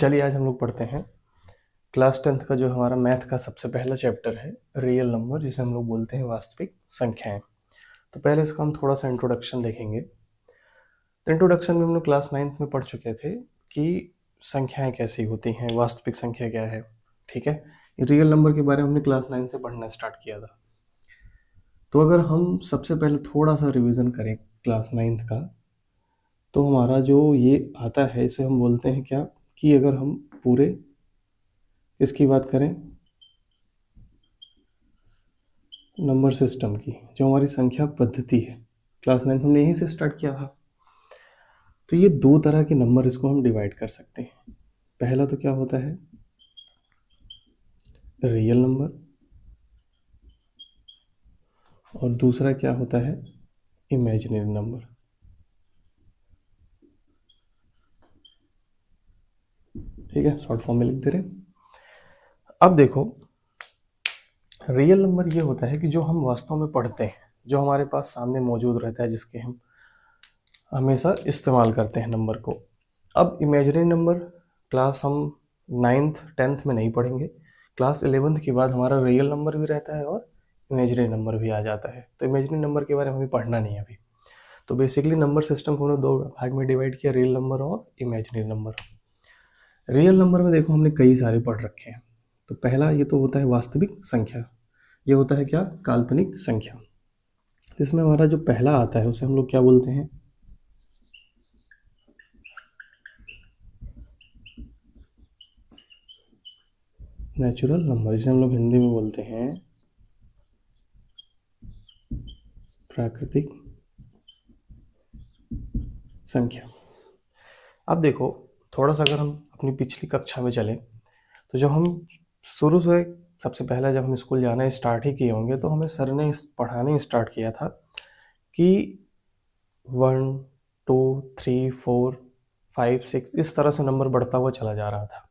चलिए आज हम लोग पढ़ते हैं क्लास 10th का जो हमारा मैथ का सबसे पहला चैप्टर है रियल नंबर, जिसे हम लोग बोलते हैं वास्तविक संख्याएं। तो पहले इसका हम थोड़ा सा इंट्रोडक्शन देखेंगे। तो इंट्रोडक्शन में हम लोग क्लास 9th में पढ़ चुके थे कि संख्याएं कैसी होती हैं, वास्तविक संख्या क्या है। ठीक है, रियल नंबर के बारे में हमने क्लास 9 से पढ़ना स्टार्ट किया था। तो अगर हम सबसे पहले थोड़ा सा रिविज़न करें क्लास 9th का, तो हमारा जो ये आता है इसे हम बोलते हैं क्या, कि अगर हम पूरे इसकी बात करें नंबर सिस्टम की, जो हमारी संख्या पद्धति है, क्लास 9 हमने यहीं से स्टार्ट किया था। तो ये दो तरह के नंबर इसको हम डिवाइड कर सकते हैं। पहला तो क्या होता है रियल नंबर, और दूसरा क्या होता है इमेजिनरी नंबर। ठीक है, शॉर्ट फॉर्म में लिख दे रहे हैं। अब देखो, रियल नंबर ये होता है कि जो हम वास्तव में पढ़ते हैं, जो हमारे पास सामने मौजूद रहता है, जिसके हम हमेशा इस्तेमाल करते हैं नंबर को। अब इमेजिनरी नंबर क्लास हम 9th 10th में नहीं पढ़ेंगे। क्लास 11th के बाद हमारा रियल नंबर भी रहता है और इमेजिनरी नंबर भी आ जाता है। तो इमेजिनरी नंबर के बारे में हमें पढ़ना नहीं है अभी। तो बेसिकली नंबर सिस्टम को हमने दो भाग में डिवाइड किया, रियल नंबर और इमेजिनरी नंबर। रियल नंबर में देखो हमने कई सारे पढ़ रखे हैं। तो पहला ये तो होता है वास्तविक संख्या, ये होता है क्या काल्पनिक संख्या। इसमें हमारा जो पहला आता है उसे हम लोग क्या बोलते हैं नेचुरल नंबर, जिसे हम लोग हिंदी में बोलते हैं प्राकृतिक संख्या। अब देखो, थोड़ा सा अगर हम अपनी पिछली कक्षा में चलें, तो जब हम शुरू से सबसे पहला जब हम स्कूल जाना स्टार्ट ही किए होंगे, तो हमें सर ने पढ़ाने स्टार्ट किया था कि 1 2 3 4 5 6 इस तरह से नंबर बढ़ता हुआ चला जा रहा था।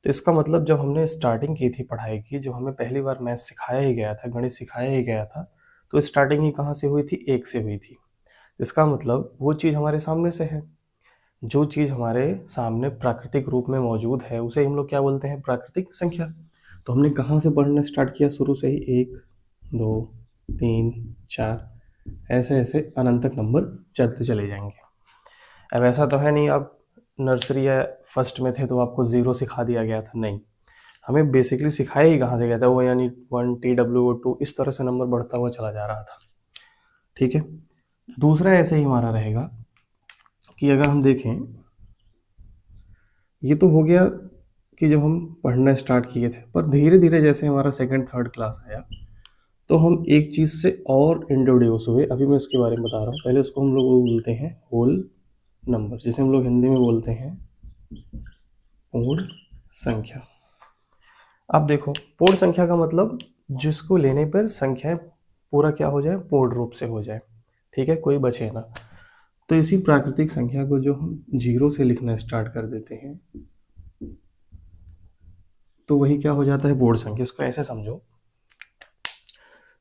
तो इसका मतलब जब हमने स्टार्टिंग की थी पढ़ाई की, जब हमें पहली बार मैथ सिखाया ही गया था, गणित सिखाया ही गया था, तो स्टार्टिंग ही कहाँ से हुई थी, 1 से हुई थी। इसका मतलब वो चीज़ हमारे सामने से है। जो चीज़ हमारे सामने प्राकृतिक रूप में मौजूद है उसे हम लोग क्या बोलते हैं प्राकृतिक संख्या। तो हमने कहाँ से पढ़ना स्टार्ट किया, शुरू से ही 1 2 3 4 ऐसे ऐसे अनंत तक नंबर चलते चले जाएंगे। अब ऐसा तो है नहीं आप नर्सरी या फर्स्ट में थे तो आपको 0 सिखा दिया गया था, नहीं। हमें बेसिकली सिखाया ही कहाँ से गया था, वो यानी 1 TW 2 इस तरह से नंबर बढ़ता हुआ चला जा रहा था। ठीक है, दूसरा ऐसे ही हमारा रहेगा कि अगर हम देखें, ये तो हो गया कि जब हम पढ़ना स्टार्ट किए थे, पर धीरे धीरे जैसे हमारा सेकंड थर्ड क्लास आया तो हम एक चीज़ से और इंट्रोड्यूस हुए। अभी मैं उसके बारे में बता रहा हूँ। पहले उसको हम लोग बोलते हैं होल नंबर, जिसे हम लोग हिंदी में बोलते हैं पूर्ण संख्या। अब देखो, पूर्ण संख्या का मतलब जिसको लेने पर संख्याएं पूरा क्या हो जाए, पूर्ण रूप से हो जाए। ठीक है, कोई बचे ना। तो इसी प्राकृतिक संख्या को जो हम 0 से लिखना स्टार्ट कर देते हैं, तो वही क्या हो जाता है पूर्ण संख्या। इसको ऐसे समझो,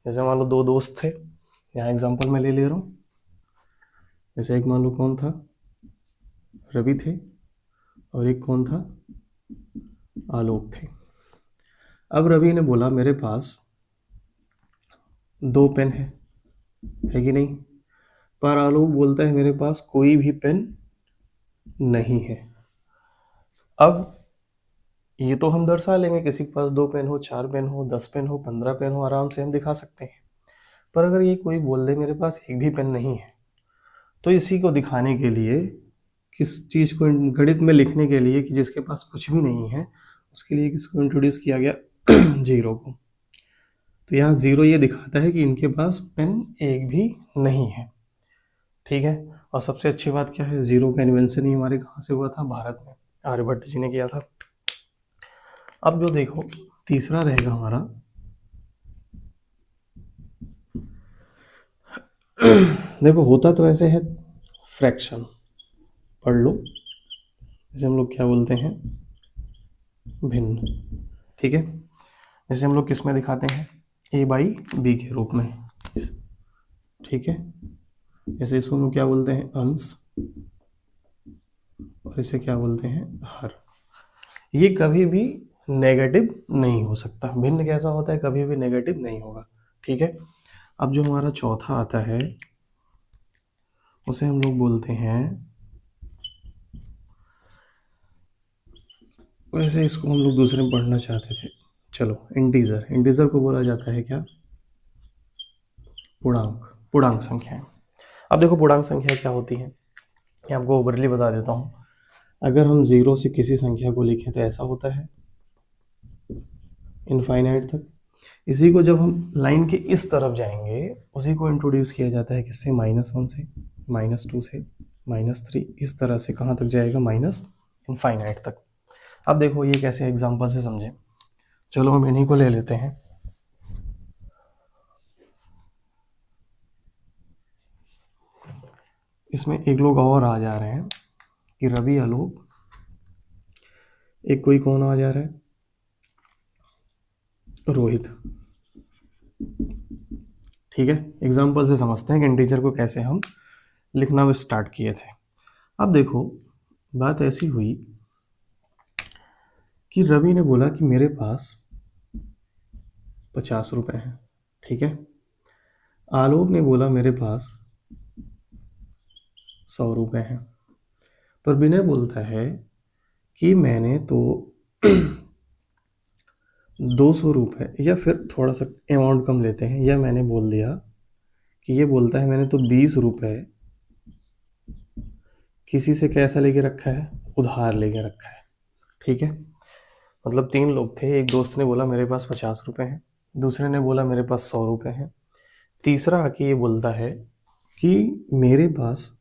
जैसे मान लो दो दोस्त थे, यहाँ एग्जांपल मैं ले रहा हूँ। जैसे एक मान लो कौन था, रवि थे, और एक कौन था, आलोक थे। अब रवि ने बोला मेरे पास 2 पेन है कि नहीं, पर आलोक बोलता है मेरे पास कोई भी पेन नहीं है। अब ये तो हम दर्शा लेंगे, किसी के पास 2 पेन हो, 4 पेन हो, 10 पेन हो, 15 पेन हो, आराम से हम दिखा सकते हैं। पर अगर ये कोई बोल दे मेरे पास एक भी पेन नहीं है, तो इसी को दिखाने के लिए, किस चीज़ को गणित में लिखने के लिए कि जिसके पास कुछ भी नहीं है, उसके लिए किसको इंट्रोड्यूस किया गया 0 को। तो यहाँ 0 ये दिखाता है कि इनके पास पेन एक भी नहीं है। ठीक है, और सबसे अच्छी बात क्या है, 0 का इन्वेंशन ही हमारे कहाँ से हुआ था, भारत में, आर्यभट्ट जी ने किया था। अब जो देखो तीसरा रहेगा हमारा देखो होता तो ऐसे है फ्रैक्शन, पढ़ लो, जैसे हम लोग क्या बोलते हैं भिन्न। ठीक है, जैसे हम लोग किस में दिखाते हैं, A/B के रूप में। ठीक है, जैसे इसको हम लोग क्या बोलते हैं अंश, और इसे क्या बोलते हैं हर। ये कभी भी नेगेटिव नहीं हो सकता। भिन्न कैसा होता है? कभी भी नेगेटिव नहीं होगा। ठीक है। अब जो हमारा चौथा आता है उसे हम लोग बोलते हैं, वैसे इसको हम लोग दूसरे में पढ़ना चाहते थे, चलो इंटीजर। इंटीजर को बोला जाता है क्या? पूर्णांक। पूर्णांक संख्याएं। अब देखो पूर्णांक संख्या क्या होती है, मैं आपको ओवरली बता देता हूँ। अगर हम जीरो से किसी संख्या को लिखें तो ऐसा होता है इनफाइनाइट तक। इसी को जब हम लाइन के इस तरफ जाएंगे उसी को इंट्रोड्यूस किया जाता है किससे? -1 से, -2 से, -3, इस तरह से कहाँ तक जाएगा? माइनस इनफाइनाइट तक। अब देखो ये कैसे एग्जाम्पल से समझें। चलो हम इन्हीं को ले लेते हैं। इसमें एक लोग और आ जा रहे हैं कि रवि, आलोक, एक कोई कौन आ जा रहा है? रोहित। ठीक है, एग्जाम्पल से समझते हैं कि इंटीजर को कैसे हम लिखना स्टार्ट किए थे। अब देखो बात ऐसी हुई कि रवि ने बोला कि मेरे पास 50 रुपए हैं। ठीक है। आलोक ने बोला मेरे पास 100 रुपए हैं। पर विनय बोलता है कि मैंने तो 200 रुपए, या फिर थोड़ा सा अमाउंट कम लेते हैं, या मैंने बोल दिया कि ये बोलता है मैंने तो 20 रुपए किसी से कैसा लेके रखा है? उधार लेके रखा है। ठीक है। मतलब 3 लोग थे, एक दोस्त ने बोला मेरे पास 50 रुपए हैं, दूसरे ने बोला मेरे पास 100 रुपए हैं, तीसरा आके ये बोलता है कि मेरे पास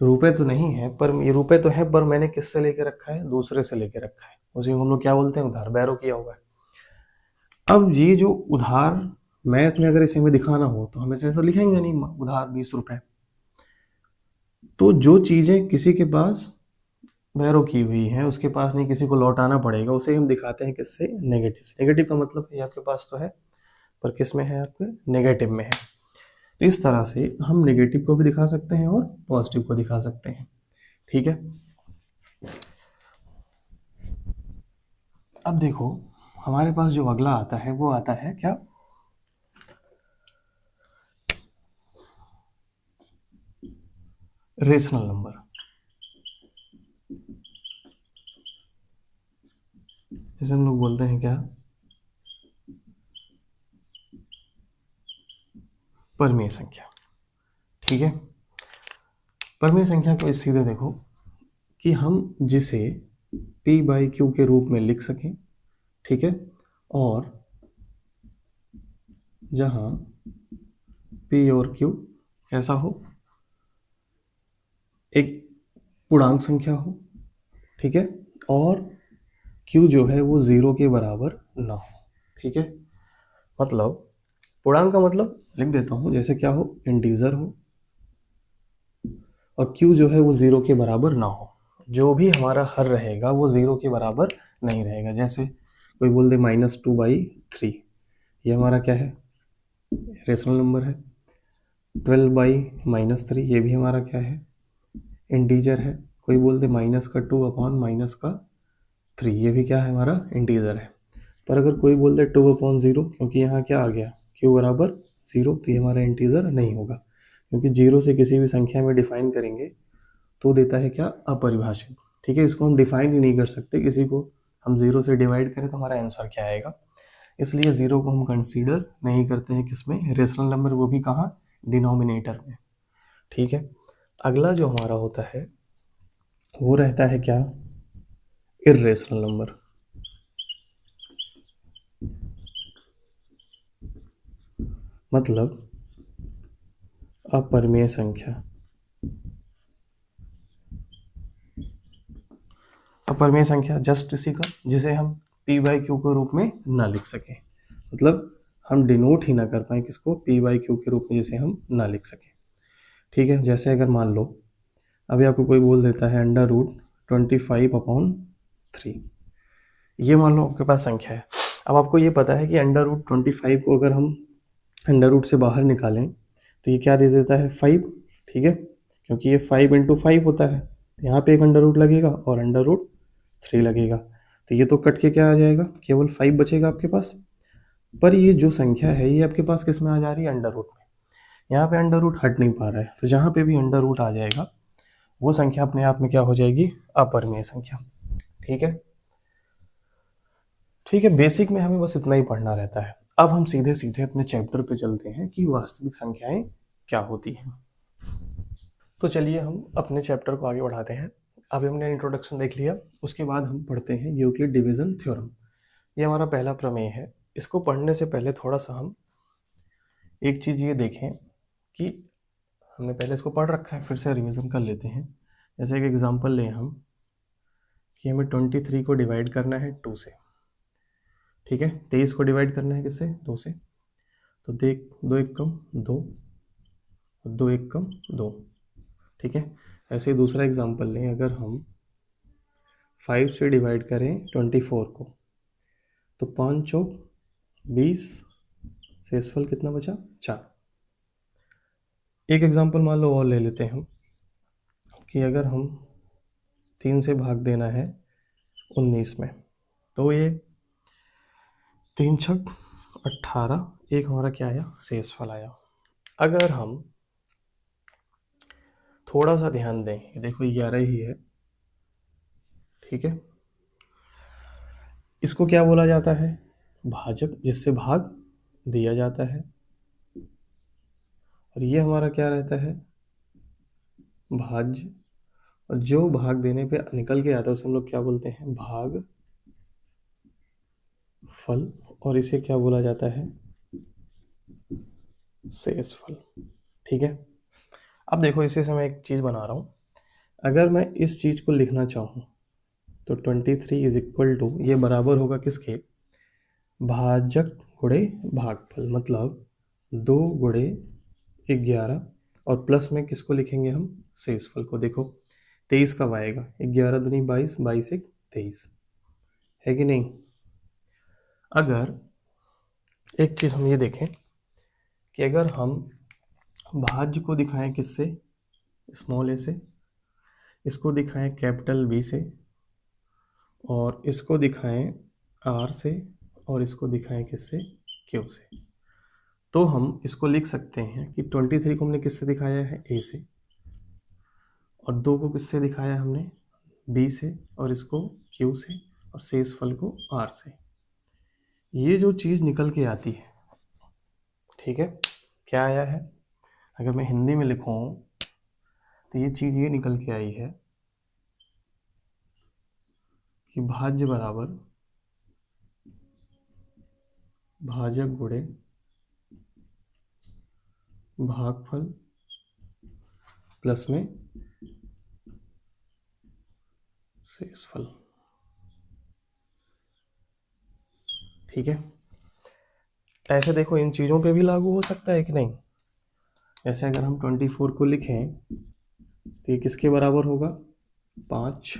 रुपए तो नहीं है, पर ये रुपए तो है, पर मैंने किससे लेके रखा है? दूसरे से लेके रखा है। उसी को हम लोग क्या बोलते हैं? उधार, बैरो किया हुआ है। अब ये जो उधार मैथ में अगर इसे हमें दिखाना हो तो हम इसे ऐसा लिखेंगे नहीं, उधार 20 रुपए। तो जो चीजें किसी के पास बैरो की हुई है उसके पास नहीं, किसी को लौटाना पड़ेगा, उसे हम दिखाते हैं किससे? नेगेटिव से। नेगेटिव का मतलब ये आपके पास तो है पर किस में है? आपके नेगेटिव में है। तो इस तरह से हम नेगेटिव को भी दिखा सकते हैं और पॉजिटिव को दिखा सकते हैं। ठीक है। अब देखो हमारे पास जो अगला आता है वो आता है क्या? Rational number. जैसे हम लोग बोलते हैं क्या? परमेय संख्या। ठीक है। परमेय संख्या को इस सीधे देखो कि हम जिसे p/q के रूप में लिख सकें। ठीक है। और जहां p और q कैसा हो? एक पूर्णांक संख्या हो। ठीक है। और q जो है वो 0 के बराबर ना हो। ठीक है। मतलब पूर्णांक का मतलब लिख देता हूं, जैसे क्या हो? इंटीजर हो और q जो है वो 0 के बराबर ना हो। जो भी हमारा हर रहेगा वो 0 के बराबर नहीं रहेगा। जैसे कोई बोल दे -2/3, ये हमारा क्या है? रेशनल नंबर है। 12/-3, ये भी हमारा क्या है? इंटीजर है। कोई बोल दे -2/-3, ये भी क्या है? हमारा इंटीजर है। पर अगर कोई बोल दे 2/0, क्योंकि यहाँ क्या आ गया? q बराबर 0, तो ये हमारा इंटीजर नहीं होगा, क्योंकि 0 से किसी भी संख्या में डिफाइन करेंगे तो देता है क्या? अपरिभाषित। ठीक है। इसको हम डिफाइन ही नहीं कर सकते, किसी को हम 0 से डिवाइड करें तो हमारा आंसर क्या आएगा? इसलिए 0 को हम कंसीडर नहीं करते हैं किसमें? रेशनल नंबर, वो भी कहाँ? डिनोमिनेटर में। ठीक है। अगला जो हमारा होता है वो रहता है क्या? Irrational number. मतलब अपरिमेय संख्या। अपरिमेय संख्या जस्ट इसी का, जिसे हम p/q के रूप में ना लिख सकें। मतलब हम डिनोट ही ना कर पाए किसको? p/q के रूप में जिसे हम ना लिख सकें। ठीक है। जैसे अगर मान लो अभी आपको कोई बोल देता है √25/3, ये मान लो आपके पास संख्या है। अब आपको ये पता है कि √25 को अगर हम अंडर रूट से बाहर निकालें तो ये क्या दे देता है? 5। ठीक है। क्योंकि ये 5 × 5 होता है, तो यहाँ पे एक अंडर रूट लगेगा और √3 लगेगा। तो तो ये तो कट के क्या आ जाएगा, केवल 5 बचेगा आपके पास। पर ये जो संख्या है ये आपके पास किस में आ जा रही है, अंडर रूट में। यहाँ पे अंडर रूट हट नहीं पा रहा है, तो जहाँ पे भी अंडर रूट आ जाएगा वो संख्या अपने आप में क्या हो जाएगी, अपरिमेय संख्या। ठीक है, ठीक है, बेसिक में हमें बस इतना ही पढ़ना रहता है। अब हम सीधे सीधे अपने चैप्टर पे चलते हैं कि वास्तविक संख्याएं क्या होती हैं। तो चलिए हम अपने चैप्टर को आगे बढ़ाते हैं। अभी हमने इंट्रोडक्शन देख लिया, उसके बाद हम पढ़ते हैं यूक्लिड डिवीजन थ्योरम। ये हमारा पहला प्रमेय है। इसको पढ़ने से पहले थोड़ा सा हम एक चीज़ ये देखें कि हमने पहले इसको पढ़ रखा है, फिर से रिवीजन कर लेते हैं। जैसे एक एग्जांपल लें हम कि हमें 23 को डिवाइड करना है 2 से। ठीक है, 23 को डिवाइड करना है किससे, 2 से। तो देख, 2 एक कम 2, 2 एक कम 2। ठीक है, ऐसे ही दूसरा एग्जांपल लें, अगर हम 5 से डिवाइड करें 24 को तो 5 चौक 20, शेषफल कितना बचा, 4। एक एग्जांपल मान लो और ले लेते हैं हम कि अगर हम 3 से भाग देना है 19 में, तो ये 3 छक 18, एक हमारा क्या आया, शेषफल आया। अगर हम थोड़ा सा ध्यान दें, ये देखो 11 ही है। ठीक है, इसको क्या बोला जाता है, भाजक, जिससे भाग दिया जाता है। और ये हमारा क्या रहता है, भाज्य। और जो भाग देने पे निकल के आता है उसे हम लोग क्या बोलते हैं, भाग फल। और इसे क्या बोला जाता है, शेषफल। ठीक है, अब देखो इसी से मैं एक चीज़ बना रहा हूँ। अगर मैं इस चीज़ को लिखना चाहूँ तो 23 इज इक्वल टू, ये बराबर होगा किसके, भाजक गुणे भागफल, मतलब 2 गुणे 11, और प्लस में किसको लिखेंगे हम, शेषफल को। देखो 23 कब आएगा, 11 दूनी 22, 22 एक 23, है कि नहीं। अगर एक चीज़ हम ये देखें कि अगर हम भाज्य को दिखाएं किससे, स्मॉल ए से, इसको दिखाएं कैपिटल बी से, और इसको दिखाएं आर से, और इसको दिखाएं किससे, क्यू से, तो हम इसको लिख सकते हैं कि 23 को हमने किससे दिखाया है, ए से, और 2 को किससे दिखाया हमने, बी से, और इसको क्यू से, और शेषफल को आर से। ये जो चीज़ निकल के आती है, ठीक है, क्या आया है, अगर मैं हिंदी में लिखूं तो ये चीज़ ये निकल के आई है कि भाज्य बराबर भाजक गुणे भागफल प्लस में शेषफल। ठीक है, ऐसे देखो इन चीज़ों पे भी लागू हो सकता है कि नहीं। जैसे अगर हम 24 को लिखें तो ये किसके बराबर होगा, 5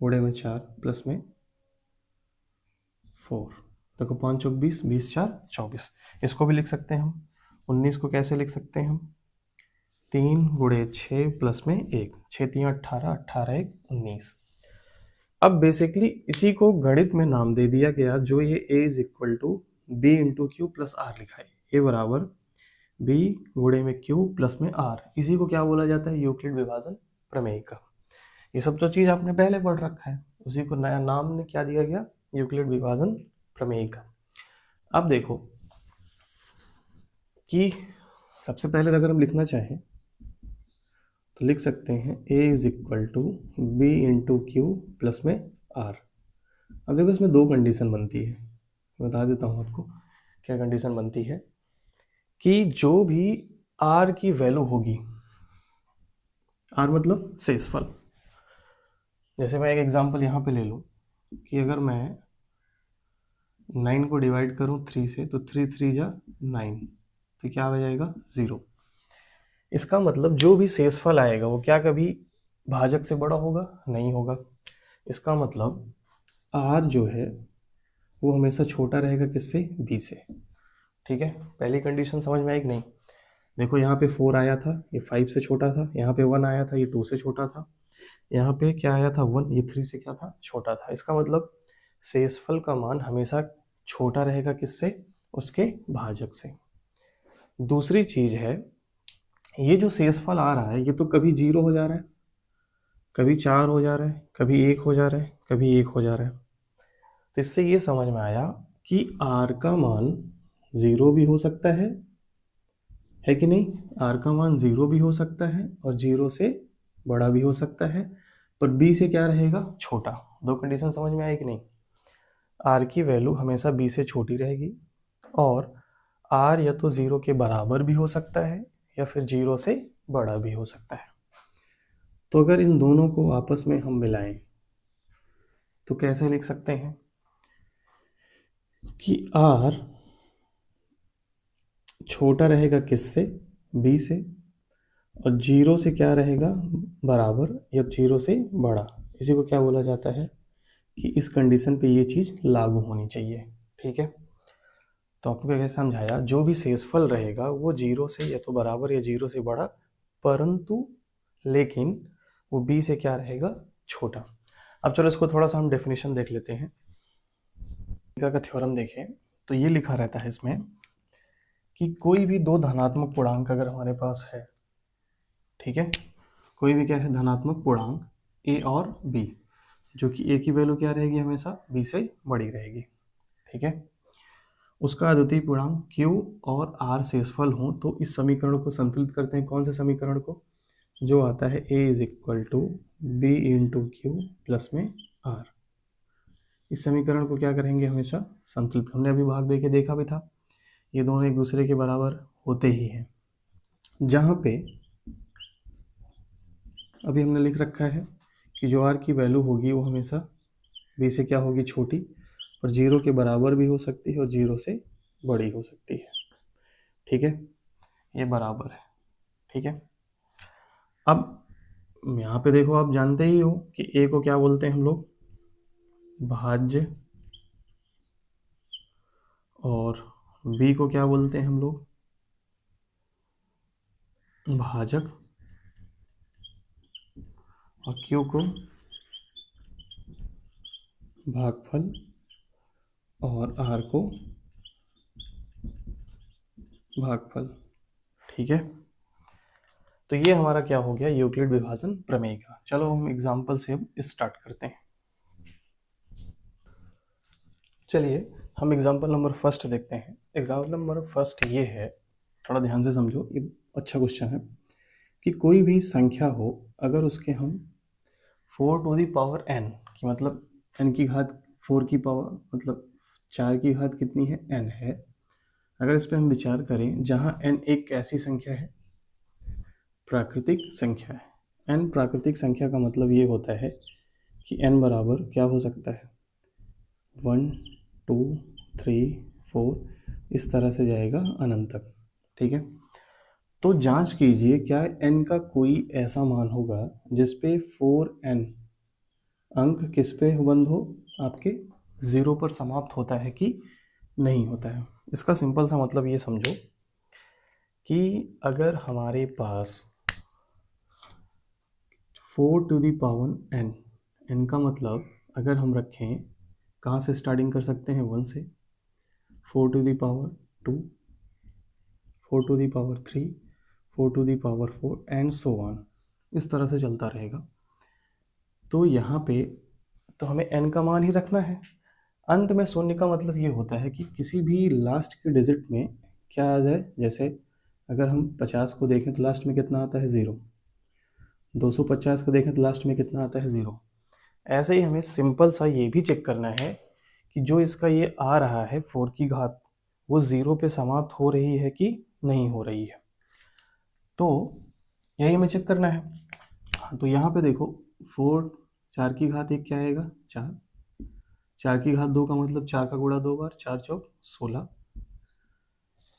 गुणे में 4 प्लस में 4। देखो 5 चौक 20, 20 4 24। इसको भी लिख सकते हैं हम। 19 को कैसे लिख सकते हैं हम, 3 गुणे 6 प्लस में 1, 6 3 18, 18 1 19। अब बेसिकली इसी को गणित में नाम दे दिया गया, जो ये a is equal to b into q plus r लिखा है, ये बराबर b गुणे में q प्लस में r। इसी को क्या बोला जाता है, यूक्लिड विभाजन प्रमेय का। ये सब जो चीज़ आपने पहले पढ़ रखा है, उसी को नया नाम ने क्या दिया गया, यूक्लिड विभाजन प्रमेय का। अब देखो कि सबसे पहले अगर हम लिखना चाहें तो लिख सकते हैं a is equal to b into q plus में r। अब देखो इसमें 2 कंडीशन बनती है, बता देता हूँ आपको क्या कंडीशन बनती है, कि जो भी r की वैल्यू होगी, r मतलब शेषफल। जैसे मैं एक एग्जांपल यहाँ पे ले लूँ कि अगर मैं 9 को डिवाइड करूँ 3 से, तो 3 3 जा 9, तो क्या हो जाएगा, 0। इसका मतलब जो भी शेषफल आएगा वो क्या कभी भाजक से बड़ा होगा, नहीं होगा। इसका मतलब r जो है वो हमेशा छोटा रहेगा किससे, b से। ठीक है, पहली कंडीशन समझ में आई कि नहीं। देखो यहाँ पे 4 आया था, ये 5 से छोटा था, यहाँ पे 1 आया था, ये 2 से छोटा था। यहाँ पे क्या आया था 1, ये 3 से क्या था, छोटा था। इसका मतलब शेषफल का मान हमेशा छोटा रहेगा किससे, उसके भाजक से। दूसरी चीज है, ये जो शेषफल आ रहा है ये तो कभी 0 हो जा रहा है, कभी 4 हो जा रहा है, कभी 1 हो जा रहा है, कभी 1 हो जा रहा है। तो इससे ये समझ में आया कि r का मान 0 भी हो सकता है कि नहीं। r का मान 0 भी हो सकता है और 0 से बड़ा भी हो सकता है, पर b से क्या रहेगा, छोटा। दो कंडीशन समझ में आई कि नहीं। r की वैल्यू हमेशा b से छोटी रहेगी, और r या तो 0 के बराबर भी हो सकता है या फिर 0 से बड़ा भी हो सकता है। तो अगर इन दोनों को आपस में हम मिलाएं तो कैसे लिख सकते हैं कि r छोटा रहेगा किससे, b से, और 0 से क्या रहेगा, बराबर या 0 से बड़ा। इसी को क्या बोला जाता है कि इस कंडीशन पे ये चीज़ लागू होनी चाहिए। ठीक है, तो आपको कैसे समझाया, जो भी शेषफल रहेगा वो 0 से या तो बराबर या 0 से बड़ा, परंतु लेकिन वो b से क्या रहेगा, छोटा। अब चलो इसको थोड़ा सा हम डेफिनेशन देख लेते हैं। का थ्योरम देखें तो ये लिखा रहता है इसमें कि कोई भी दो धनात्मक पूर्णांक अगर हमारे पास है, ठीक है, कोई भी क्या है, धनात्मक पूर्णांक a और b, जो कि a की वैल्यू क्या रहेगी, हमेशा b से बड़ी रहेगी। ठीक है, उसका अद्वितीय पूर्णांक q और r शेषफल हो, तो इस समीकरण को संतुलित करते हैं। कौन से समीकरण को, जो आता है a is equal to b into q plus में r। इस समीकरण को क्या करेंगे, हमेशा संतुलित। हमने अभी भाग दे के देखा भी था, ये दोनों एक दूसरे के बराबर होते ही हैं। जहाँ पे अभी हमने लिख रखा है कि जो r की वैल्यू होगी वो हमेशा b से क्या होगी, छोटी, और 0 के बराबर भी हो सकती है और 0 से बड़ी हो सकती है। ठीक है, ये बराबर है। ठीक है, अब यहाँ पे देखो, आप जानते ही हो कि a को क्या बोलते हैं हम लोग, भाज्य, और b को क्या बोलते हैं हम लोग, भाजक, और q को भागफल, और r को भागफल। ठीक है, तो ये हमारा क्या हो गया, यूक्लिड विभाजन प्रमेय का। चलो हम एग्जाम्पल से अब स्टार्ट करते हैं। चलिए हम एग्जाम्पल नंबर फर्स्ट देखते हैं। एग्जाम्पल नंबर फर्स्ट ये है, थोड़ा ध्यान से समझो, ये अच्छा क्वेश्चन है कि कोई भी संख्या हो, अगर उसके हम 4 टू दी पावर n की, मतलब n की घात 4 की पावर, मतलब 4 की घात कितनी है, n है। अगर इस पर हम विचार करें, जहाँ n एक ऐसी संख्या है, प्राकृतिक संख्या है। n प्राकृतिक संख्या का मतलब ये होता है कि n बराबर क्या हो सकता है, 1 2 3 4, इस तरह से जाएगा अनंत तक। ठीक है, तो जांच कीजिए क्या n का कोई ऐसा मान होगा जिसपे 4n अंक किस पे बंद हो, आपके 0 पर समाप्त होता है कि नहीं होता है। इसका सिंपल सा मतलब ये समझो कि अगर हमारे पास 4 to the power n, n का मतलब अगर हम रखें, कहाँ से स्टार्टिंग कर सकते हैं, 1 से, 4 to the power 2, 4 to the power 3, 4 to the power 4 and so on, इस तरह से चलता रहेगा। तो यहाँ पे तो हमें n का मान ही रखना है। अंत में शून्य का मतलब ये होता है कि किसी भी लास्ट के डिजिट में क्या आ जाए, जैसे अगर हम 50 को देखें तो लास्ट में कितना आता है, 0। 250 को देखें तो लास्ट में कितना आता है, 0। ऐसे ही हमें सिंपल सा ये भी चेक करना है कि जो इसका ये आ रहा है 4 की घात, वो 0 पे समाप्त हो रही है कि नहीं हो रही है। तो यही हमें चेक करना है। तो यहाँ पे देखो, 4 4 की घात 1 क्या आएगा, 4, 4 की घात 2 का मतलब 4 का गुणा 2 बार, 4 चौक 16,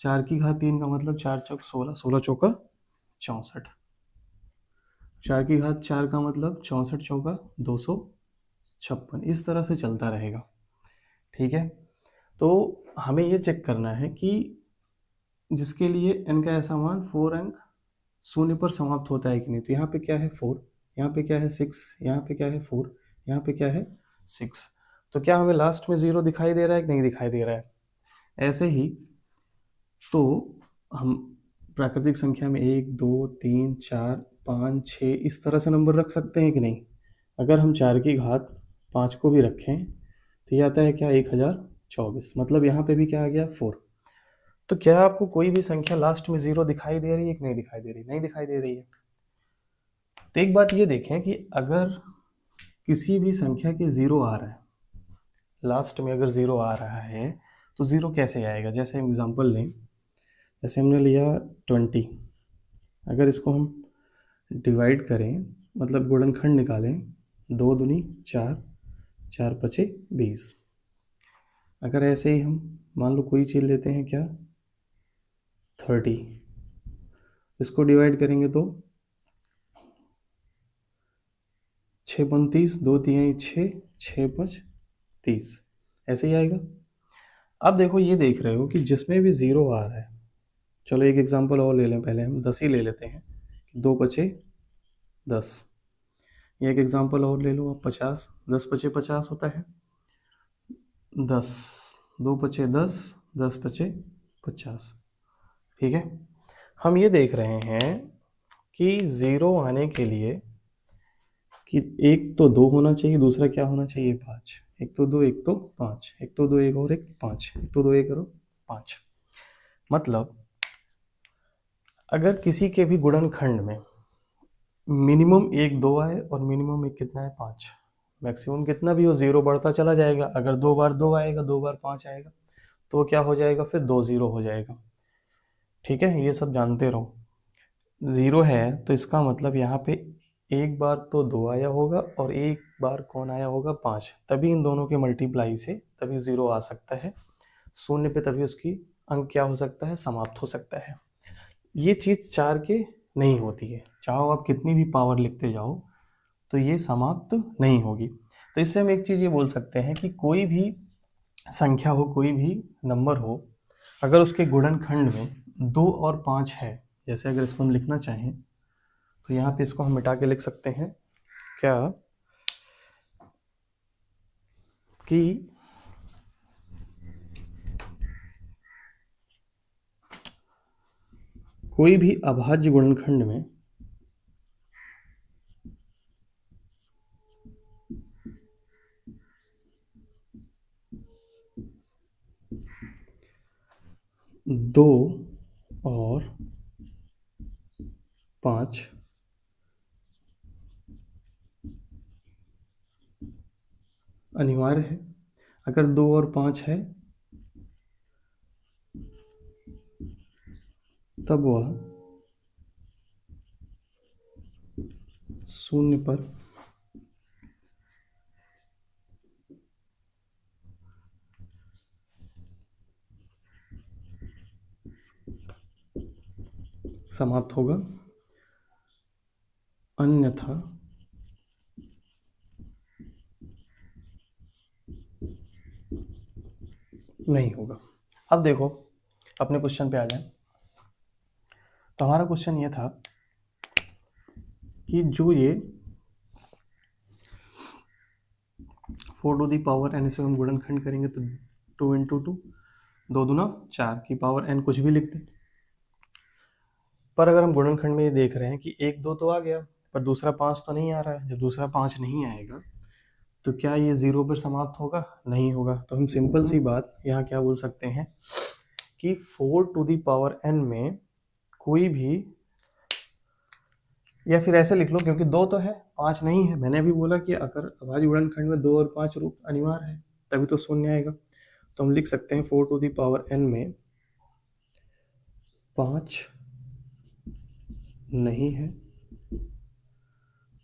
4 की घात 3 का मतलब 4 चौक 16, 16 चौका 64, 4 की घात 4 का मतलब 64 चौका 256, इस तरह से चलता रहेगा। ठीक है, तो हमें ये चेक करना है कि जिसके लिए n का ऐसा मान 4 अंक शून्य पर समाप्त होता है कि नहीं। तो यहाँ पे क्या है, 4, यहाँ पे क्या है 6, यहाँ पे क्या है 4, यहाँ पे क्या है 6। तो क्या हमें लास्ट में 0 दिखाई दे रहा है कि नहीं दिखाई दे रहा है? ऐसे ही तो हम प्राकृतिक संख्या में 1 2 3 4 5 6 इस तरह से नंबर रख सकते हैं कि नहीं? अगर हम 4 की घात 5 को भी रखें तो ये आता है क्या 1024, मतलब यहाँ पे भी क्या आ गया 4। तो क्या आपको कोई भी संख्या लास्ट में 0 दिखाई दे रही है कि नहीं दिखाई दे रही? नहीं दिखाई दे रही है। तो एक बात ये देखें कि अगर किसी भी संख्या के 0 आ रहा है, लास्ट में अगर 0 आ रहा है तो 0 कैसे आएगा? जैसे हम एग्जांपल लें, जैसे हमने लिया 20, अगर इसको हम डिवाइड करें मतलब गुणनखंड निकालें, 2 दूनी 4, 4 पचे 20। अगर ऐसे ही हम मान लो कोई चीज़ लेते हैं क्या 30, इसको डिवाइड करेंगे तो 6 29, 2 3 6, 6 5 30, ऐसे ही आएगा। अब देखो ये देख रहे हो कि जिसमें भी 0 आ रहा है, चलो एक एग्जांपल और ले लें, पहले हम 10 ही ले लेते हैं, 2 पचे 10। एक एग्जांपल और ले लो आप 50, 10 पचे 50 होता है 10, 2 पचे 10, 10 पचे 50। ठीक है, हम ये देख रहे हैं कि 0 आने के लिए कि एक तो 2 होना चाहिए, दूसरा क्या होना चाहिए 5। एक तो 2, एक तो 5, एक तो 2 एक और एक 5, एक तो 2 एक और 5। मतलब अगर किसी के भी गुणनखंड में मिनिमम 1 2 आए और मिनिमम एक कितना है 5, मैक्सिमम कितना भी हो 0 बढ़ता चला जाएगा। अगर 2 बार 2 आएगा, 2 बार 5 आएगा तो क्या हो जाएगा? फिर 2 0 हो जाएगा। ठीक है, ये सब जानते रहो। 0 है तो इसका मतलब यहाँ पे एक बार तो 2 आया होगा और एक बार कौन आया होगा 5, तभी इन दोनों के मल्टीप्लाई से तभी 0 आ सकता है शून्य पे, तभी उसकी अंक क्या हो सकता है? समाप्त हो सकता है। ये चीज़ 4 के नहीं होती है, चाहो आप कितनी भी पावर लिखते जाओ तो ये समाप्त नहीं होगी। तो इससे हम एक चीज़ ये बोल सकते हैं कि कोई भी संख्या हो, कोई भी नंबर हो, अगर उसके गुणनखंड में 2 और 5 है, जैसे अगर इसको हम लिखना चाहें तो यहाँ पे इसको हम मिटा के लिख सकते हैं क्या कि कोई भी अभाज्य गुणनखंड में दो और 5 अनिवार्य है। अगर 2 और 5 है तब वह शून्य पर समाप्त होगा, अन्यथा नहीं होगा। अब देखो अपने क्वेश्चन पे आ जाए। तो हमारा क्वेश्चन ये था कि जो ये 4 टू दी पावर n से हम गुणनखंड करेंगे तो 2 इंटू 2, 2 दूना 4 की पावर n, कुछ भी लिख दें। पर अगर हम गुणनखंड में ये देख रहे हैं कि 1 2 तो आ गया पर दूसरा 5 तो नहीं आ रहा है। जब दूसरा 5 नहीं आएगा तो क्या ये 0 पर समाप्त होगा? नहीं होगा। तो हम सिंपल सी बात यहाँ क्या बोल सकते हैं कि 4 टू दी पावर n में कोई भी, या फिर ऐसे लिख लो क्योंकि 2 तो है 5 नहीं है, मैंने भी बोला कि अगर अभाज्य गुणनखंड में 2 और 5 रूप अनिवार्य है तभी तो शून्य आएगा। तो हम लिख सकते हैं 4 टू दी पावर n में 5 नहीं है,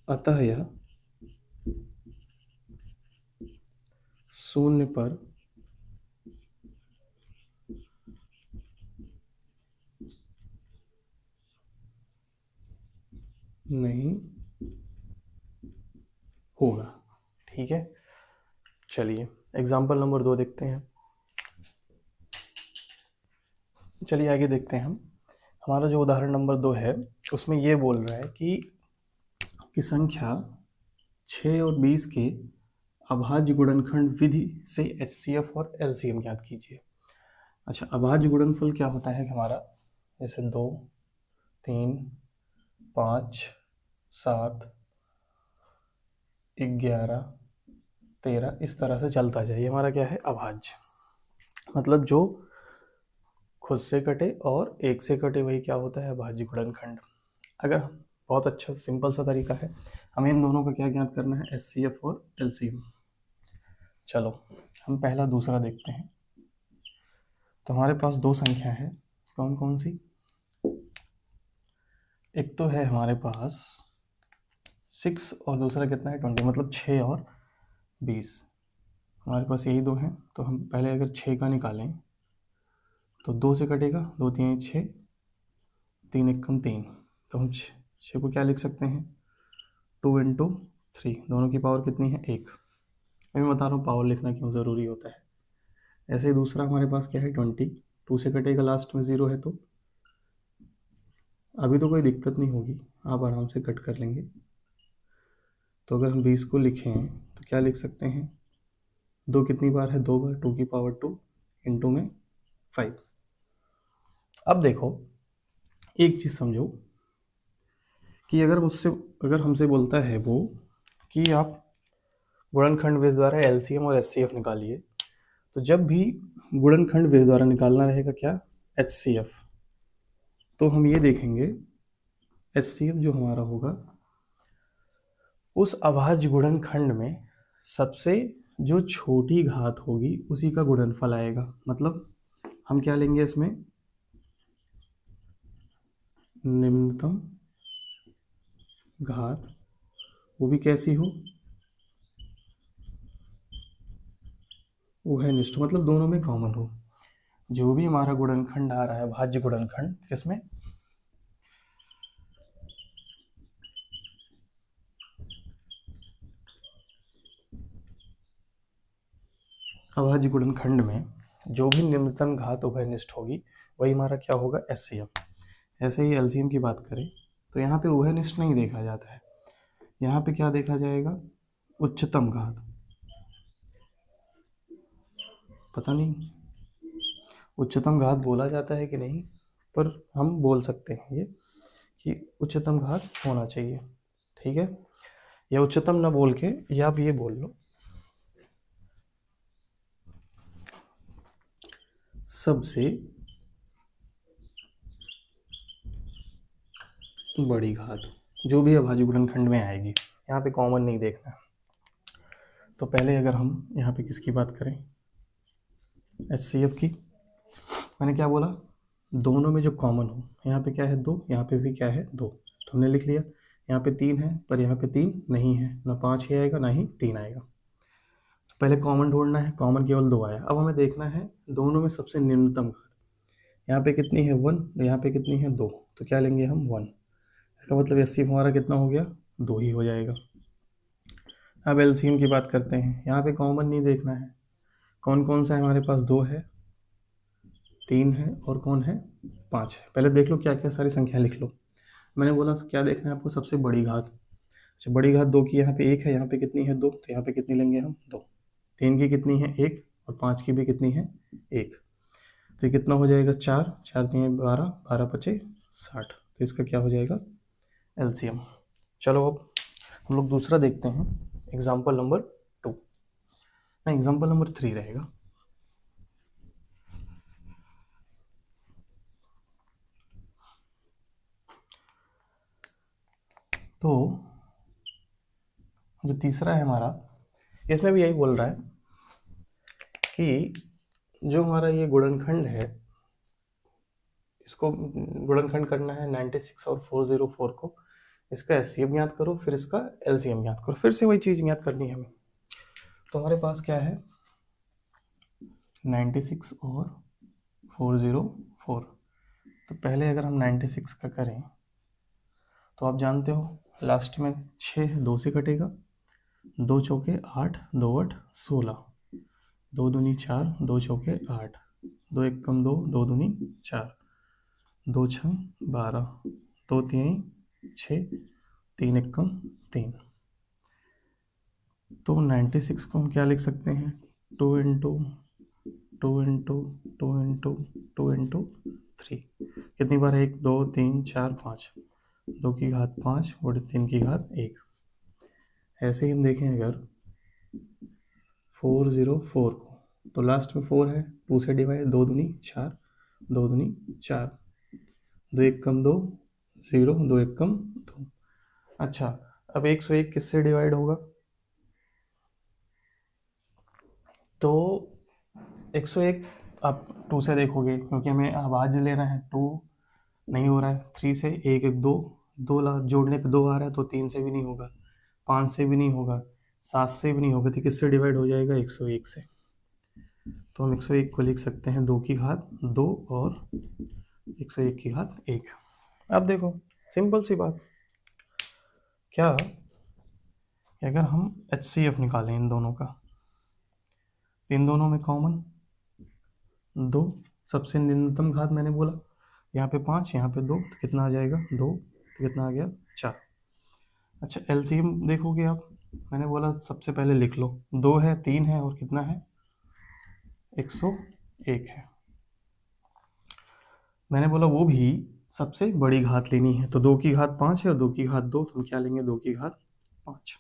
अतः यह शून्य पर नहीं होगा। ठीक है, चलिए एग्जाम्पल नंबर 2 देखते हैं। चलिए आगे देखते हैं हम। हमारा जो उदाहरण नंबर 2 है उसमें ये बोल रहा है कि कि संख्या 6 और 20 के अभाज्य गुणनखंड विधि से HCF और LCM ज्ञात कीजिए। अच्छा, अभाज्य गुणनफल क्या होता है कि हमारा जैसे 2, 3, 5, 7, 11, 13 इस तरह से चलता जाए, ये हमारा क्या है अभाज्य, मतलब जो खुद से कटे और एक से कटे वही क्या होता है अभाज्य गुणनखंड। अगर बहुत अच्छा सिंपल सा तरीका है, हमें इन दोनों का क्या ज्ञात करना है HCF और LCM। चलो हम पहला दूसरा देखते हैं। तो हमारे पास दो संख्या है, कौन कौन सी? एक तो है हमारे पास 6 और दूसरा कितना है 20, मतलब 6 और 20। हमारे पास यही दो हैं, तो हम पहले अगर 6 का निकालें तो 2 से कटेगा, 2 3 6, 3 1 3, तो हम 6 को क्या लिख सकते हैं 2 इंटू 3, दोनों की पावर कितनी है 1। मैं बता रहा हूँ पावर लिखना क्यों ज़रूरी होता है। ऐसे ही दूसरा हमारे पास क्या है 20, 2 से कटेगा, लास्ट में 0 है, तो अभी तो कोई दिक्कत नहीं होगी, आप आराम से कट कर लेंगे। तो अगर हम 20 को लिखें तो क्या लिख सकते हैं, 2 कितनी बार है 2 बार, 2 की पावर 2 इंटू में 5। अब देखो एक चीज़ समझो कि अगर हमसे बोलता है वो कि आप गुणनखंड विधि द्वारा LCM और HCF निकालिए, तो जब भी गुणनखंड विधि द्वारा निकालना रहेगा क्या HCF, तो हम ये देखेंगे HCF जो हमारा होगा उस अभाज्य गुणनखंड में सबसे जो छोटी घात होगी उसी का गुणनफल आएगा। मतलब हम क्या लेंगे इसमें निम्नतम घात, वो भी कैसी हो उभयनिष्ठ, मतलब दोनों में कॉमन हो। जो भी हमारा गुणनखंड आ रहा है भाज्य गुणनखंड किसमें अभाज्य गुणनखंड में जो भी निम्नतम घात उभयनिष्ठ होगी वही हमारा क्या होगा HCF। ऐसे ही LCM की बात करें तो यहाँ पे उभयनिष्ठ नहीं देखा जाता है, यहाँ पे क्या देखा जाएगा उच्चतम घात। पता नहीं उच्चतम घात बोला जाता है कि नहीं, पर हम बोल सकते हैं ये कि उच्चतम घात होना चाहिए, ठीक है। या उच्चतम ना बोल के या आप ये बोल लो सबसे बड़ी घात, जो भी अभाज्य गुणनखंड में आएगी, यहाँ पे कॉमन नहीं देखना। तो पहले अगर हम यहाँ पे किसकी बात करें HCF की, मैंने क्या बोला दोनों में जो कॉमन हो, यहाँ पे क्या है 2, यहाँ पे भी क्या है 2, तो हमने लिख लिया। यहाँ पे 3 है पर यहाँ पे 3 नहीं है, ना 5 ही आएगा ना ही 3 आएगा। तो पहले कॉमन ढूंढना है, कॉमन केवल 2 आया। अब हमें देखना है दोनों में सबसे न्यूनतम घात, यहाँ पे कितनी है 1, यहाँ पे कितनी है 2, तो क्या लेंगे हम 1। इसका मतलब HCF हमारा कितना हो गया 2 ही हो जाएगा। अब LCM की बात करते हैं, यहाँ पे कॉमन नहीं देखना है, कौन कौन सा है हमारे पास 2 है, 3 है और कौन है 5 है। पहले देख लो क्या क्या सारी संख्या लिख लो। मैंने बोला क्या देखना है आपको सबसे बड़ी घात। अच्छा बड़ी घात 2 की यहाँ पे 1 है, यहाँ पे कितनी है 2, तो यहाँ पे कितनी लेंगे हम 2। 3 की कितनी है 1 और 5 की भी कितनी है 1, तो ये कितना हो जाएगा 4, 4 3 12, 12 5 60, तो इसका क्या हो जाएगा LCM। चलो अब हम लोग दूसरा देखते हैं, एग्जाम्पल नंबर 2, नहीं एग्जाम्पल नंबर 3 रहेगा। तो जो तीसरा है हमारा, इसमें भी यही बोल रहा है कि जो हमारा ये गुणनखंड है इसको गुणनखंड करना है 96 और 404 को, इसका HCF ज्ञात करो फिर इसका LCM ज्ञात करो, फिर से वही चीज़ ज्ञात करनी है हमें। तो हमारे पास क्या है 96 और 404, तो पहले अगर हम 96 का करें तो आप जानते हो लास्ट में 6 2 से कटेगा, 2 चौके 8, 2 8 16, 2 दूनी 4, 2 चौके 8, 2 1 कम 2, 2 दूनी 4, 2 6 12, 2 3 6 तीन एक कम तीन। तो 96 को हम क्या लिख सकते हैं, 2 इंटू कितनी बार है, 1 2 3 4 5, 2 की घात 5 बटे 3 की घात 1। ऐसे ही हम देखें अगर 404 को, तो लास्ट में 4 है, 2 से डिवाइड, 2 दूनी 4, 2 दूनी 4, 2 1 कम 2 0, 2 1 कम 2। अच्छा, अब 101 किससे डिवाइड होगा, तो 101 आप 2 से देखोगे, क्योंकि हमें आवाज ले रहे हैं, 2 नहीं हो रहा है, 3 से 1 1 2, 2 जोड़ने पे 2 आ रहा है, तो 3 से भी नहीं होगा, 5 से भी नहीं होगा, 7 से भी नहीं होगा, तो किससे डिवाइड हो जाएगा, 101 से। तो हम 101 को लिख सकते हैं 2 की घात 2 और 101 की घात 1। अब देखो सिंपल सी बात, क्या कि अगर हम HCF निकालें इन दोनों का, इन दोनों में कॉमन 2, सबसे निम्नतम घात मैंने बोला, यहाँ पे 5, यहाँ पे 2, तो कितना आ जाएगा 2, तो कितना आ गया 4। अच्छा, LCM देखोगे आप, मैंने बोला सबसे पहले लिख लो, 2 है, 3 है और कितना है 101 है। मैंने बोला वो भी सबसे बड़ी घात लेनी है, तो 2 की घात 5 है और 2 की घात 2, तो हम क्या लेंगे 2 की घात 5,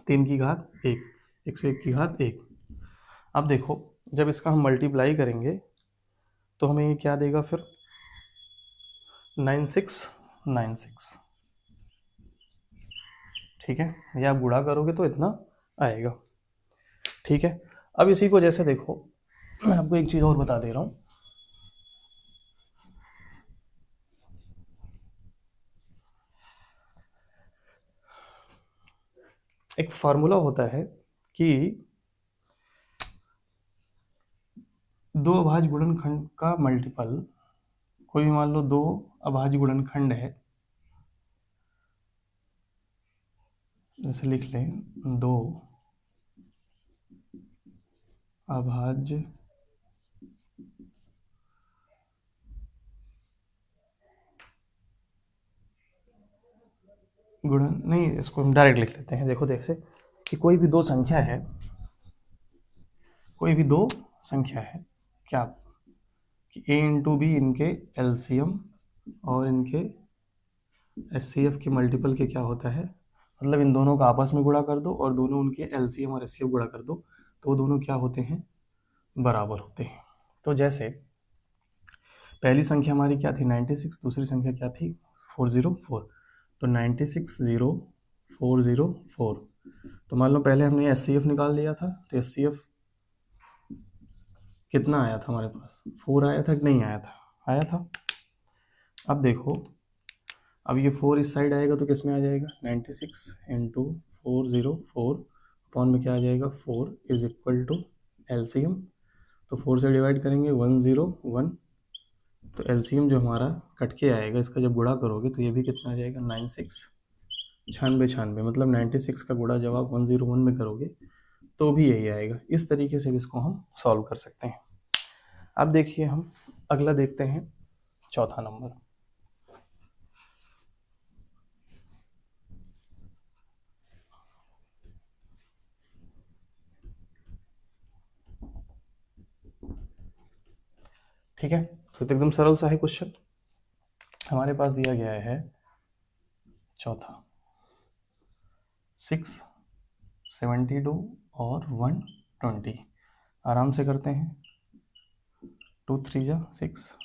3 की घात 1, 101 की घात 1। अब देखो जब इसका हम मल्टीप्लाई करेंगे तो हमें ये क्या देगा फिर, 9696। ठीक है, या आप गुणा करोगे तो इतना आएगा। ठीक है, अब इसी को जैसे देखो, मैं आपको एक चीज़ और बता दे रहा हूँ। एक फार्मूला होता है कि दो अभाज्य गुणनखंड का मल्टीपल, कोई भी मान लो दो अभाज्य गुणनखंड है, जैसे लिख लें 2 अभाज्य गुणन, नहीं इसको हम डायरेक्ट लिख लेते हैं। देखो जैसे कि कोई भी दो संख्या है, कोई भी दो संख्या है, क्या कि A इंटू बी इनके LCM और इनके HCF के मल्टीपल के क्या होता है, मतलब इन दोनों का आपस में गुणा कर दो और दोनों उनके LCM और HCF गुणा कर दो, तो वो दोनों क्या होते हैं, बराबर होते हैं। तो जैसे पहली संख्या हमारी क्या थी 96, दूसरी संख्या क्या थी 404, तो 960404। तो मान लो पहले हमने HCF निकाल लिया था, तो HCF कितना आया था हमारे पास, 4 आया था कि नहीं आया था, आया था। अब देखो, अब ये 4 इस साइड आएगा तो किस में आ जाएगा, 96 इंटू 404 अपॉन में क्या आ जाएगा, 4 इज इक्वल टू LCM, तो 4 से डिवाइड करेंगे 101, तो LCM जो हमारा कट के आएगा, इसका जब गुणा करोगे तो ये भी कितना आ जाएगा 96 96, मतलब 96 का गुणा जब आप 101 में करोगे तो भी यही आएगा। इस तरीके से भी इसको हम सॉल्व कर सकते हैं। अब देखिए हम अगला देखते हैं, चौथा नंबर। ठीक है, तो एकदम सरल सा है क्वेश्चन। हमारे पास दिया गया है चौथा 6, 72 और 120। आराम से करते हैं, 2 3 जा 6,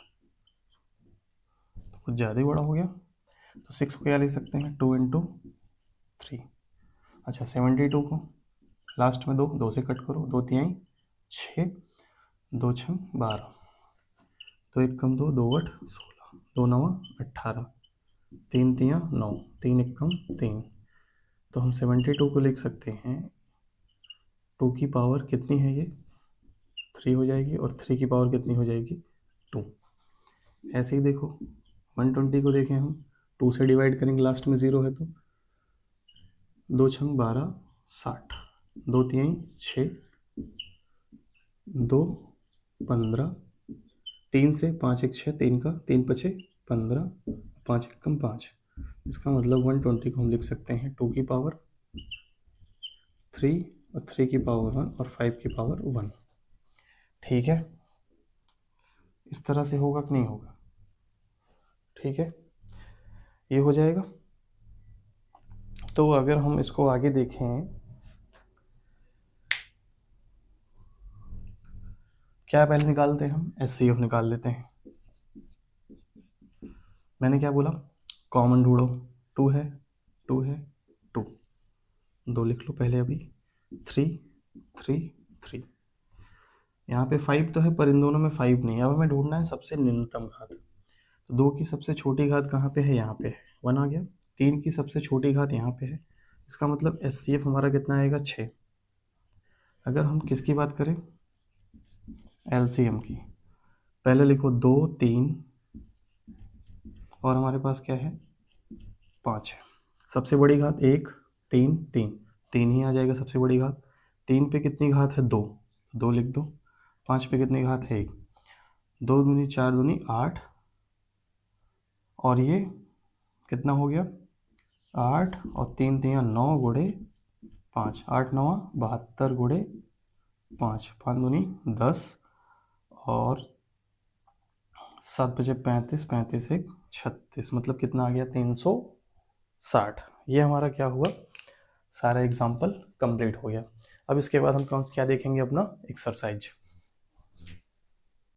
तो कुछ ज़्यादा ही बड़ा हो गया, तो 6 को क्या लिख सकते हैं 2 इंटू 3। अच्छा, 72 को लास्ट में 2, 2 से कट करो, 2 तिहाई 6, 2 छम 12, 2 1 कम 2, 2 8 16, 2 9 18, 3 तिया 9, 3 1 कम 3। तो हम 72 को लिख सकते हैं, 2 की पावर कितनी है ये 3 हो जाएगी, और 3 की पावर कितनी हो जाएगी 2। ऐसे ही देखो 120 को देखें हम, 2 से डिवाइड करेंगे, लास्ट में 0 है, तो 2 छंग 12 60, 2 तिहाई 6, 2 15, 3 से 5 1 6, 3 का 3 पचे 15, 5 1 कम 5, इसका मतलब 120 को हम लिख सकते हैं 2 की पावर 3 और 3 की पावर 1 और 5 की पावर 1। ठीक है, इस तरह से होगा कि नहीं होगा? ठीक है, ये हो जाएगा। तो अगर हम इसको आगे देखें, क्या पहले निकालते हैं हम? HCF निकाल लेते हैं। मैंने क्या बोला? कॉमन ढूंढो। 2 है, 2 है, 2, 2 लिख लो पहले अभी। 3 3 3। यहाँ पे 5 तो है पर इन दोनों में 5 नहीं है। अब हमें ढूंढना है सबसे न्यूनतम घात। तो 2 की सबसे छोटी घात कहाँ पे है? यहाँ पे है, 1 आ गया। 3 की सबसे छोटी घात यहाँ पे है, इसका मतलब HCF हमारा कितना आएगा? 6। अगर हम किसकी बात करें? LCM की। पहले लिखो 2 3 और हमारे पास क्या है? 5 है। सबसे बड़ी घात 1 3 3, 3 ही आ जाएगा सबसे बड़ी घात। 3 पे कितनी घात है? 2, 2 लिख दो। 5 पे कितनी घात है? 1। 2 दूनी 4 दूनी 8, और ये कितना हो गया? 8 और 3 3 9 गुणे 5, 8 9 72 गुणे 5, 5 दूनी 10 और 7 बजे 35, 35 1 36, मतलब कितना आ गया? 360। ये हमारा क्या हुआ? सारा एग्जाम्पल कंप्लीट हो गया। अब इसके बाद हम क्या देखेंगे? अपना एक्सरसाइज।